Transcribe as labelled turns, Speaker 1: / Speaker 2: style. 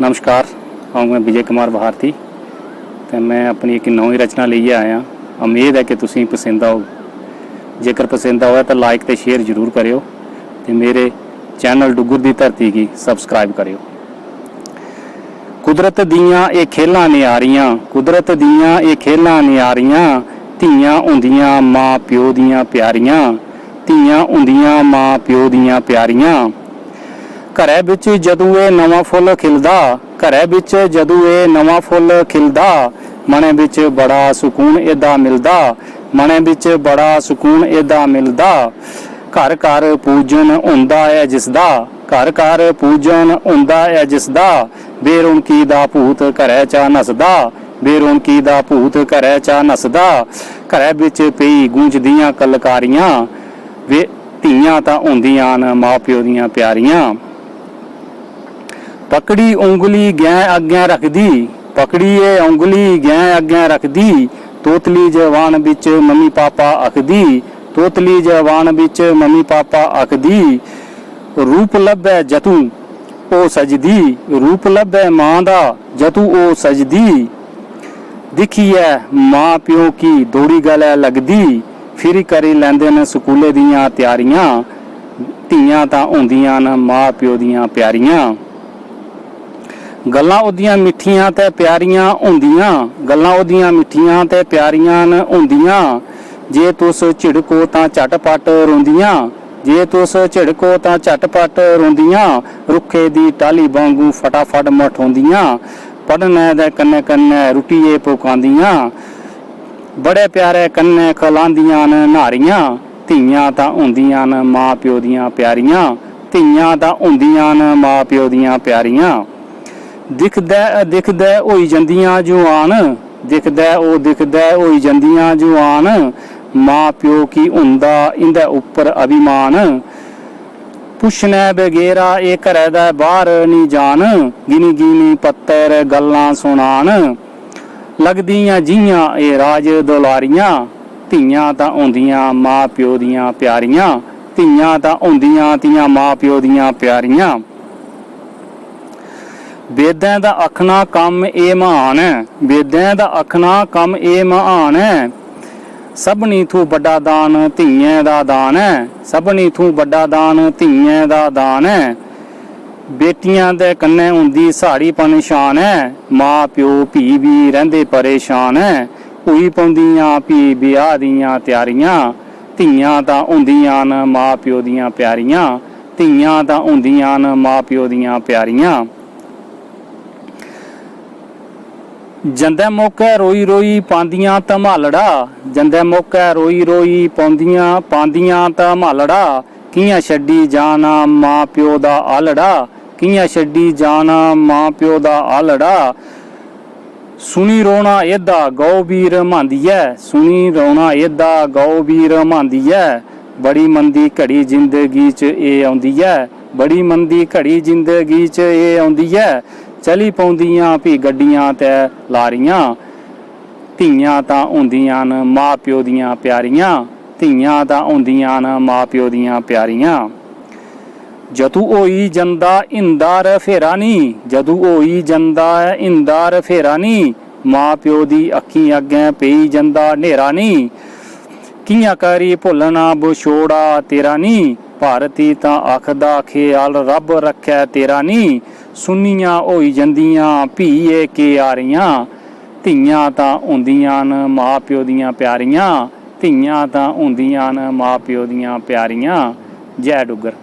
Speaker 1: नमस्कार, मैं विजय कुमार भारती तो मैं अपनी एक नवी रचना लेइए आया। उम्मीद है कि तुसीं पसंद आओ। जेकर पसंद आया तो लाइक तो शेयर जरूर करियो ते मेरे चैनल डुगर दी धरती की सबसक्राइब करियो। कुदरत दियां ये खेलां नियारियां, कुदरत दियां ये खेलां नियारियां, धीआं हुंदियां मां प्यो दियां प्यारियां, धीआं हुंदियां मां प्यो दियां प्यारियां। घरै विच जदों ये नवां फुੱਲ खिलदा, घरै विच जदों ये नवां फुੱਲ खिलदा, मनै विच बड़ा सुकून एदा मिलदा, मनै विच बड़ा सुकून एदा मिलदा। घर घर पूजन हुंदा है जिसदा, घर घर पूजन हुंदा है जिसदा, बेरौनकी दा भूत घरै चा नसदा, बेरौनकी दा भूत घरै चा नसदा। घरै विच पई गूंजदियां कलकारियां, वे धीआं तां हुंदियां न मां प्यो दियां प्यारियां। पकड़ी उंगली गैं अग्गें रखदी, पकड़ी ये उंगली गैं अग्गें रखदी, तोतली जवान बिच मम्मी पापा आखदी, तोतली जवान बिच मम्मी पापा आखदी। रूप लब्भै जतू ओ सजदी, रूप लब्भै मां दा जतू ओ सजदी। दिखिए मां प्यो की दौड़ी गलै लगदी, फिर करी लैंदे न स्कूले दियां त्यारियां, धीआं तां हुंदियां न मां प्यो दियां प्यारियां। गल्लां ओदियां मिठियां ते प्यारियां हुंदियां, गल्लां ओदियां मिठियां ते प्यारियां न हुंदियां। जे तुस झिड़को तां झटपट रोंदियां, जे तुस झिड़को तां झटपट रोंदियां। रुखे दी टाली वांगू फटाफट मठोंदियां, पढ़ने दे कन्ने कन्ने रुटिये पकांदियां। बड़े प्यारे कन्ने खलांदियां न नारियां, धीआं तां हुंदियां न मां प्यो दियां प्यारियां, धीआं तां हुंदियां न मां प्यो दियां प्यारियां। दिखदे दिखदे होई जंदियां जुआन, दिखदे होई जंदियां जुआन, मां प्यो की हुंदा इंदे उप्पर अभिमान। पुछने बगैरा ये घरै दे बाहर नी जान, गिनी गिनी पत्तर गल्लां सुनान। लगदियां जियां ये राज दुलारियां, धीआं तां हुंदियां मां प्यो दियां प्यारियां, धीआं तां हुंदियां तियां मां प्यो दियां प्यारियां। वेदें दा आखना कम ए महान है, वेदें दा आखना कम ए महान है। सबनी थू बड़ा दान धीएं दा दान है, सबनी थू बड़ा दान धीएं दा दान है। बेटियां दे कन्ने हुंदी साड़ी पनशान है, मां प्यो भी रहिंदे परेशान है। होई पौंदियां भी ब्याह दियां त्यारियां, धीआं तां हुंदियां न मां प्यो दियां प्यारियां, धीआं तां हुंदियां न मां प्यो दियां प्यारियां। जंदे मौके रोई रोई पांदियां धमालड़ा, जंदे मौके रोई रोई पांदियां धमालड़ा। कियां छड्डी जाना मां प्यो दा आलड़ा, कियां छड्डी जाना मां प्यो दा आलड़ा। सुनी रोना एदा गौ बीर मांदी है, सुनी रोना एदा गौ बीर मांदी है। बड़ी मंदी घड़ी जिंदगी च ए आउंदी है, बड़ी मंदी घड़ी जिंदगी च ए आउंदी है। चली पौंदियां भी गड्डियां ते लारियां, धीआं तां हुंदियां न मां प्यो दियां प्यारियां, धीआं तां हुंदियां न मां प्यो दियां प्यारियां। जदू होई जंदा हिंदार फेरा नी, जदू होई जंदा हिंदार फेरा नी, मां प्यो दी अखीं अग्गें पेई जंदा नेरा नी। कियां करी भुलना बछोड़ा तेरा नी, भारती तां आखदा ख्याल रब रखै तेरा नी। सुनियां होई जंदियां भी के यारियां, धीआं तां हुंदियां न मां प्यो दियां प्यारियां, धीआं तां हुंदियां न मां प्यो दियां प्यारियां। जय डुग्गर।